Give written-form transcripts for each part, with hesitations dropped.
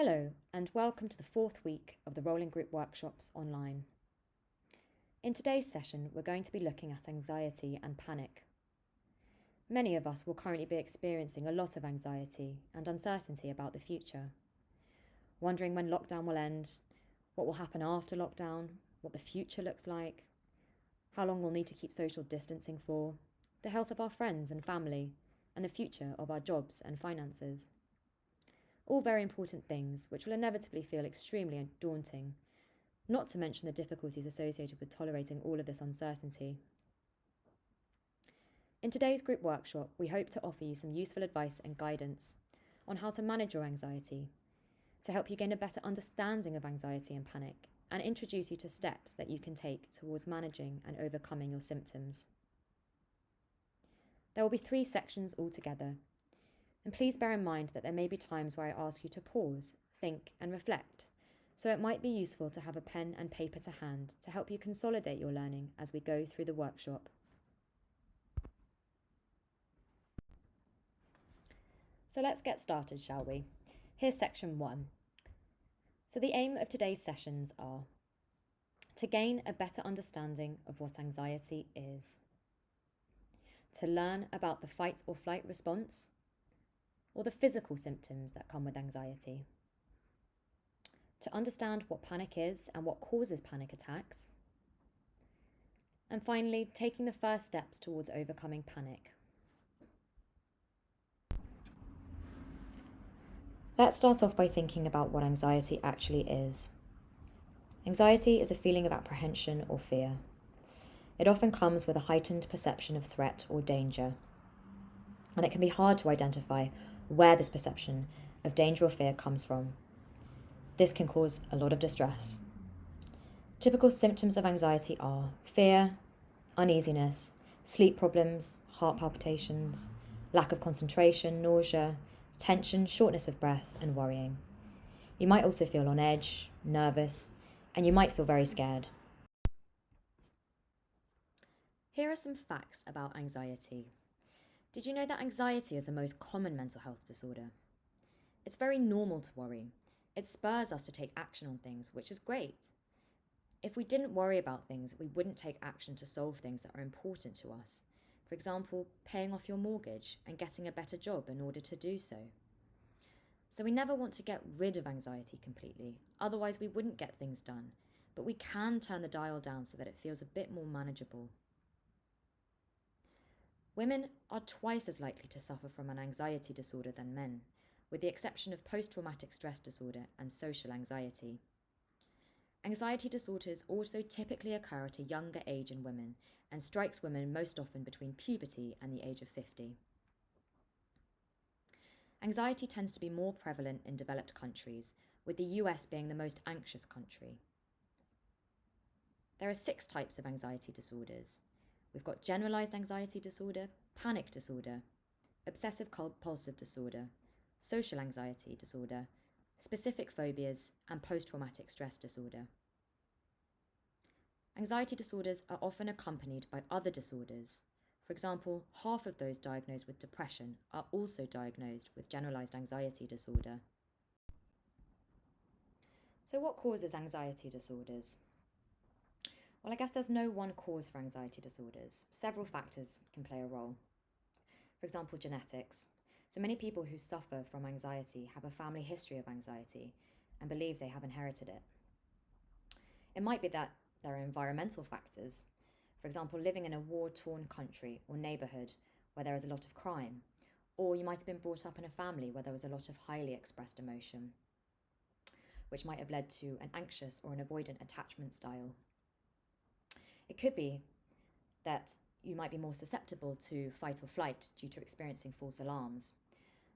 Hello, and welcome to the fourth week of the Rolling Group Workshops online. In today's session, we're going to be looking at anxiety and panic. Many of us will currently be experiencing a lot of anxiety and uncertainty about the future, wondering when lockdown will end, what will happen after lockdown, what the future looks like, how long we'll need to keep social distancing for, the health of our friends and family, and the future of our jobs and finances. All very important things which will inevitably feel extremely daunting, not to mention the difficulties associated with tolerating all of this uncertainty. In today's group workshop, we hope to offer you some useful advice and guidance on how to manage your anxiety, to help you gain a better understanding of anxiety and panic, and introduce you to steps that you can take towards managing and overcoming your symptoms. There will be 3 sections altogether. And please bear in mind that there may be times where I ask you to pause, think, and reflect, so it might be useful to have a pen and paper to hand to help you consolidate your learning as we go through the workshop. So let's get started, shall we? Here's section 1. So the aim of today's sessions are to gain a better understanding of what anxiety is, to learn about the fight or flight response, or the physical symptoms that come with anxiety, to understand what panic is and what causes panic attacks, and finally, taking the first steps towards overcoming panic. Let's start off by thinking about what anxiety actually is. Anxiety is a feeling of apprehension or fear. It often comes with a heightened perception of threat or danger, and it can be hard to identify where this perception of danger or fear comes from. This can cause a lot of distress. Typical symptoms of anxiety are fear, uneasiness, sleep problems, heart palpitations, lack of concentration, nausea, tension, shortness of breath, and worrying. You might also feel on edge, nervous, and you might feel very scared. Here are some facts about anxiety. Did you know that anxiety is the most common mental health disorder? It's very normal to worry. It spurs us to take action on things, which is great. If we didn't worry about things, we wouldn't take action to solve things that are important to us. For example, paying off your mortgage and getting a better job in order to do so. So we never want to get rid of anxiety completely, otherwise we wouldn't get things done. But we can turn the dial down so that it feels a bit more manageable. Women are twice as likely to suffer from an anxiety disorder than men, with the exception of post-traumatic stress disorder and social anxiety. Anxiety disorders also typically occur at a younger age in women and strikes women most often between puberty and the age of 50. Anxiety tends to be more prevalent in developed countries, with the US being the most anxious country. There are 6 types of anxiety disorders. We've got generalized anxiety disorder, panic disorder, obsessive-compulsive disorder, social anxiety disorder, specific phobias, and post-traumatic stress disorder. Anxiety disorders are often accompanied by other disorders. For example, half of those diagnosed with depression are also diagnosed with generalized anxiety disorder. So what causes anxiety disorders? Well, I guess there's no one cause for anxiety disorders. Several factors can play a role. For example, genetics. So many people who suffer from anxiety have a family history of anxiety and believe they have inherited it. It might be that there are environmental factors. For example, living in a war-torn country or neighbourhood where there is a lot of crime. Or you might have been brought up in a family where there was a lot of highly expressed emotion, which might have led to an anxious or an avoidant attachment style. It could be that you might be more susceptible to fight or flight due to experiencing false alarms.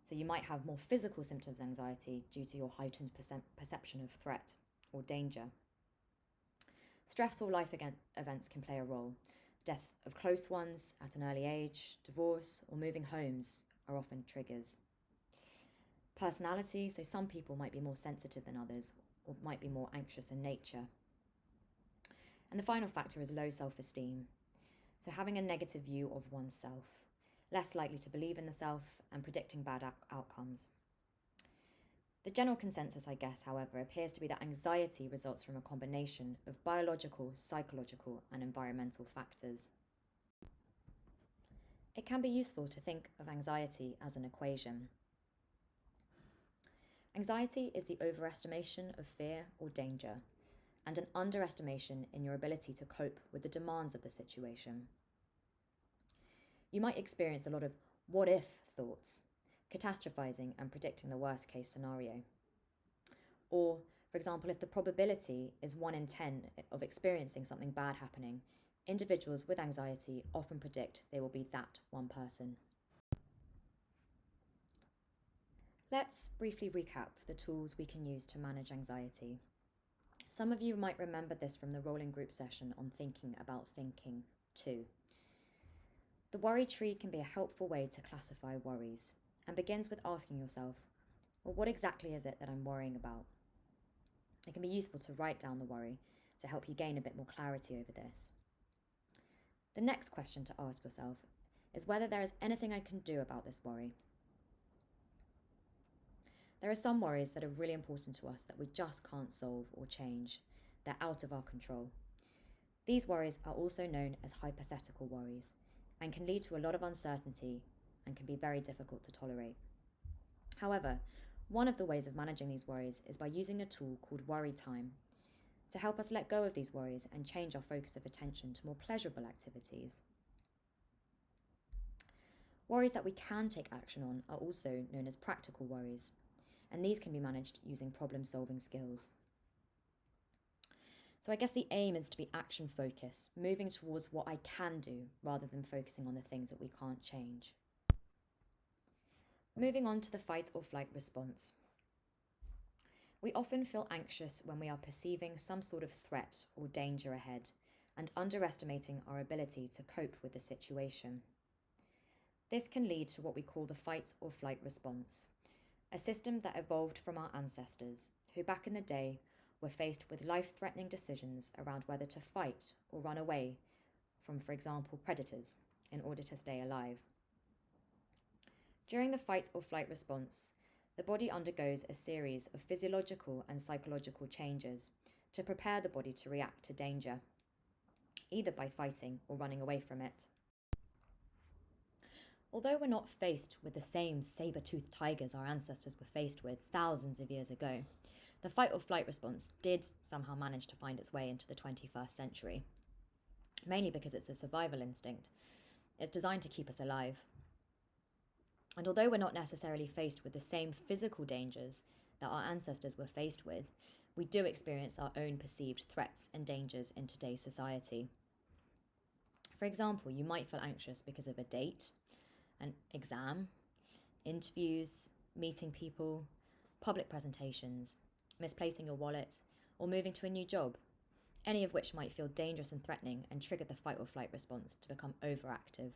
So you might have more physical symptoms of anxiety due to your heightened perception of threat or danger. Stressful life events can play a role. Death of close ones at an early age, divorce, or moving homes are often triggers. Personality, so some people might be more sensitive than others or might be more anxious in nature. And the final factor is low self-esteem. So having a negative view of oneself, less likely to believe in the self and predicting bad outcomes. The general consensus, I guess, however, appears to be that anxiety results from a combination of biological, psychological, and environmental factors. It can be useful to think of anxiety as an equation. Anxiety is the overestimation of fear or danger, and an underestimation in your ability to cope with the demands of the situation. You might experience a lot of what if thoughts, catastrophizing and predicting the worst case scenario. Or, for example, if the probability is 1 in 10 of experiencing something bad happening, individuals with anxiety often predict they will be that one person. Let's briefly recap the tools we can use to manage anxiety. Some of you might remember this from the rolling group session on thinking about thinking too. The worry tree can be a helpful way to classify worries and begins with asking yourself, well, what exactly is it that I'm worrying about? It can be useful to write down the worry to help you gain a bit more clarity over this. The next question to ask yourself is whether there is anything I can do about this worry. There are some worries that are really important to us that we just can't solve or change. They're out of our control. These worries are also known as hypothetical worries and can lead to a lot of uncertainty and can be very difficult to tolerate. However, one of the ways of managing these worries is by using a tool called worry time to help us let go of these worries and change our focus of attention to more pleasurable activities. Worries that we can take action on are also known as practical worries, and these can be managed using problem-solving skills. So I guess the aim is to be action-focused, moving towards what I can do rather than focusing on the things that we can't change. Moving on to the fight or flight response. We often feel anxious when we are perceiving some sort of threat or danger ahead and underestimating our ability to cope with the situation. This can lead to what we call the fight or flight response, a system that evolved from our ancestors, who back in the day were faced with life-threatening decisions around whether to fight or run away from, for example, predators in order to stay alive. During the fight or flight response, the body undergoes a series of physiological and psychological changes to prepare the body to react to danger, either by fighting or running away from it. Although we're not faced with the same saber-toothed tigers our ancestors were faced with thousands of years ago, the fight or flight response did somehow manage to find its way into the 21st century, mainly because it's a survival instinct. It's designed to keep us alive. And although we're not necessarily faced with the same physical dangers that our ancestors were faced with, we do experience our own perceived threats and dangers in today's society. For example, you might feel anxious because of a date, an exam, interviews, meeting people, public presentations, misplacing your wallet, or moving to a new job, any of which might feel dangerous and threatening and trigger the fight or flight response to become overactive